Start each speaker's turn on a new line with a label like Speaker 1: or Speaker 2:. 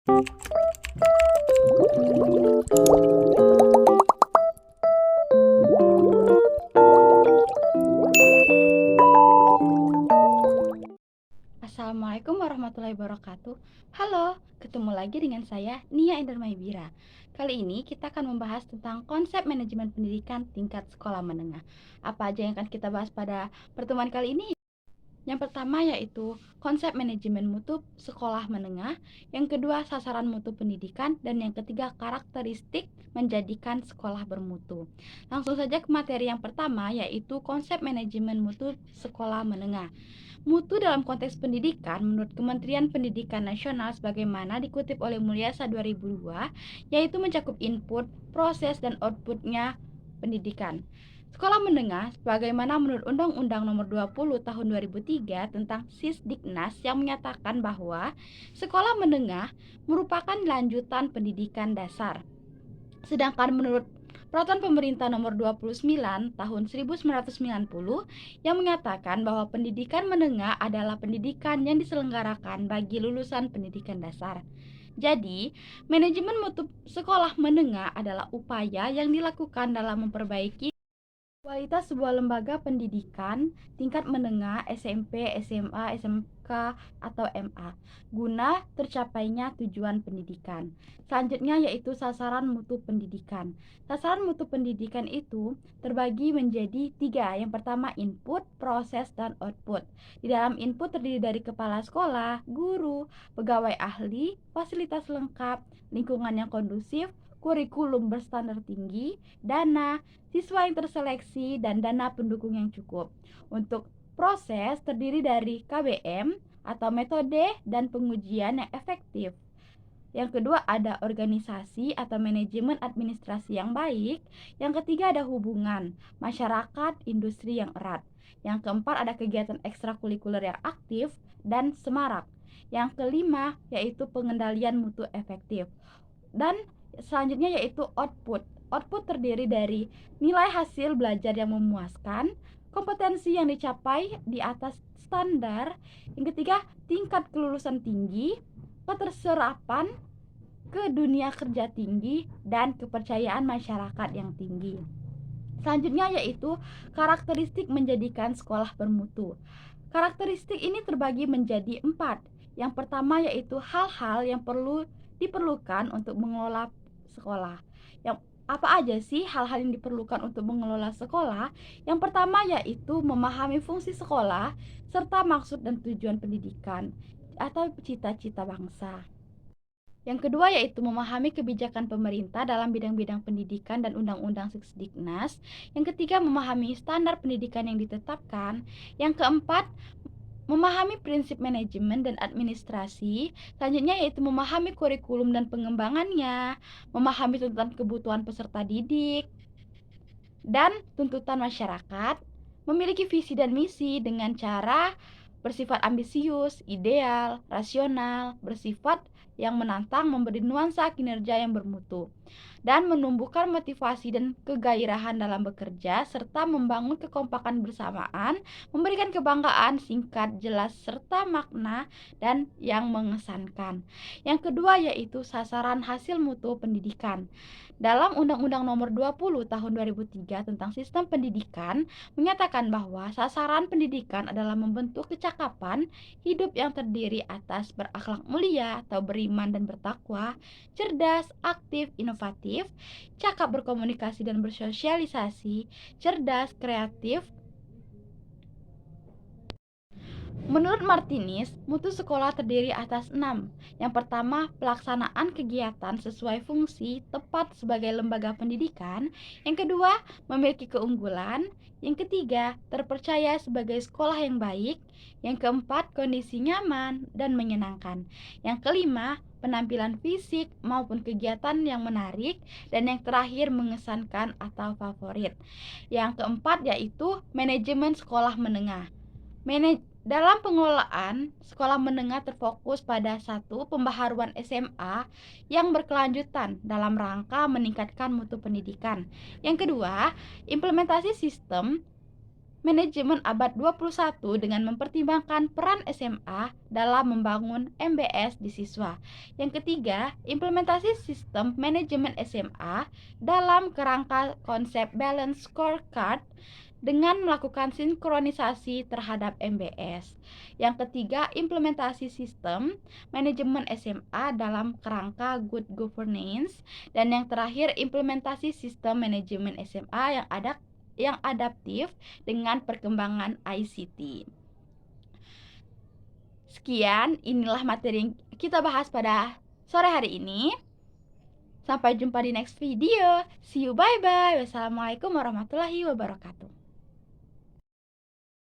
Speaker 1: Assalamualaikum warahmatullahi wabarakatuh. Halo, ketemu lagi dengan saya Nia Indermaibira. Kali ini kita akan membahas tentang konsep manajemen pendidikan tingkat sekolah menengah. Apa aja yang akan kita bahas pada pertemuan kali ini? Yang pertama yaitu konsep manajemen mutu sekolah menengah, yang kedua sasaran mutu pendidikan, dan yang ketiga karakteristik menjadikan sekolah bermutu. Langsung saja ke materi yang pertama yaitu konsep manajemen mutu sekolah menengah. Mutu dalam konteks pendidikan menurut Kementerian Pendidikan Nasional sebagaimana dikutip oleh Mulyasa 2002 yaitu mencakup input, proses, dan outputnya pendidikan. Sekolah menengah sebagaimana menurut Undang-Undang Nomor 20 Tahun 2003 tentang Sisdiknas yang menyatakan bahwa sekolah menengah merupakan lanjutan pendidikan dasar. Sedangkan menurut Peraturan Pemerintah Nomor 29 Tahun 1990 yang menyatakan bahwa pendidikan menengah adalah pendidikan yang diselenggarakan bagi lulusan pendidikan dasar. Jadi, manajemen mutu sekolah menengah adalah upaya yang dilakukan dalam memperbaiki kualitas sebuah lembaga pendidikan tingkat menengah SMP, SMA, SMK, atau MA guna tercapainya tujuan pendidikan. Selanjutnya yaitu sasaran mutu pendidikan. Sasaran mutu pendidikan itu terbagi menjadi 3. Yang pertama input, proses, dan output. Di dalam input terdiri dari kepala sekolah, guru, pegawai ahli, fasilitas lengkap, lingkungan yang kondusif, kurikulum berstandar tinggi, dana, siswa yang terseleksi, dan dana pendukung yang cukup. Untuk proses terdiri dari KBM atau metode dan pengujian yang efektif. Yang kedua ada organisasi atau manajemen administrasi yang baik. Yang ketiga ada hubungan masyarakat industri yang erat. Yang keempat ada kegiatan ekstrakurikuler yang aktif dan semarak. Yang kelima yaitu pengendalian mutu efektif. Dan selanjutnya yaitu output. Output terdiri dari nilai hasil belajar yang memuaskan, kompetensi yang dicapai di atas standar. Yang ketiga, tingkat kelulusan tinggi, keterserapan ke dunia kerja tinggi, dan kepercayaan masyarakat yang tinggi. Selanjutnya yaitu karakteristik menjadikan sekolah bermutu. Karakteristik ini terbagi menjadi 4. Yang pertama yaitu hal-hal yang diperlukan untuk mengelola sekolah. Yang apa aja sih hal-hal yang diperlukan untuk mengelola sekolah? Yang pertama yaitu memahami fungsi sekolah serta maksud dan tujuan pendidikan atau cita-cita bangsa. Yang kedua yaitu memahami kebijakan pemerintah dalam bidang-bidang pendidikan dan undang-undang Sisdiknas. Yang ketiga memahami standar pendidikan yang ditetapkan. Yang keempat memahami prinsip manajemen dan administrasi. Selanjutnya yaitu memahami kurikulum dan pengembangannya, memahami tuntutan kebutuhan peserta didik dan tuntutan masyarakat, memiliki visi dan misi dengan cara bersifat ambisius, ideal, rasional, bersifat yang menantang, memberi nuansa kinerja yang bermutu, dan menumbuhkan motivasi dan kegairahan dalam bekerja, serta membangun kekompakan bersamaan, memberikan kebanggaan, singkat, jelas, serta makna, dan yang mengesankan. Yang kedua yaitu sasaran hasil mutu pendidikan. Dalam Undang-Undang Nomor 20 Tahun 2003 tentang Sistem Pendidikan menyatakan bahwa sasaran pendidikan adalah membentuk kecakapan hidup yang terdiri atas berakhlak mulia atau beriman dan bertakwa, cerdas, aktif, inovatif, cakap berkomunikasi dan bersosialisasi, cerdas, kreatif. Menurut Martinez, mutu sekolah terdiri atas 6. Yang pertama, pelaksanaan kegiatan sesuai fungsi tepat sebagai lembaga pendidikan. Yang kedua, memiliki keunggulan. Yang ketiga, terpercaya sebagai sekolah yang baik. Yang keempat, kondisi nyaman dan menyenangkan. Yang kelima, penampilan fisik maupun kegiatan yang menarik. Dan yang terakhir, mengesankan atau favorit. Yang keempat yaitu manajemen sekolah menengah. Dalam pengelolaan, sekolah menengah terfokus pada 1. Pembaharuan SMA yang berkelanjutan dalam rangka meningkatkan mutu pendidikan. Yang kedua, implementasi sistem manajemen abad 21 dengan mempertimbangkan peran SMA dalam membangun MBS di siswa. Yang ketiga, implementasi sistem manajemen SMA dalam kerangka konsep balance scorecard dengan melakukan sinkronisasi terhadap MBS. Yang ketiga, implementasi sistem manajemen SMA dalam kerangka good governance. Dan yang terakhir, implementasi sistem manajemen SMA yang adaptif dengan perkembangan ICT. Sekian, inilah materi yang kita bahas pada sore hari ini. Sampai jumpa di next video. See you, bye-bye. Wassalamualaikum warahmatullahi wabarakatuh.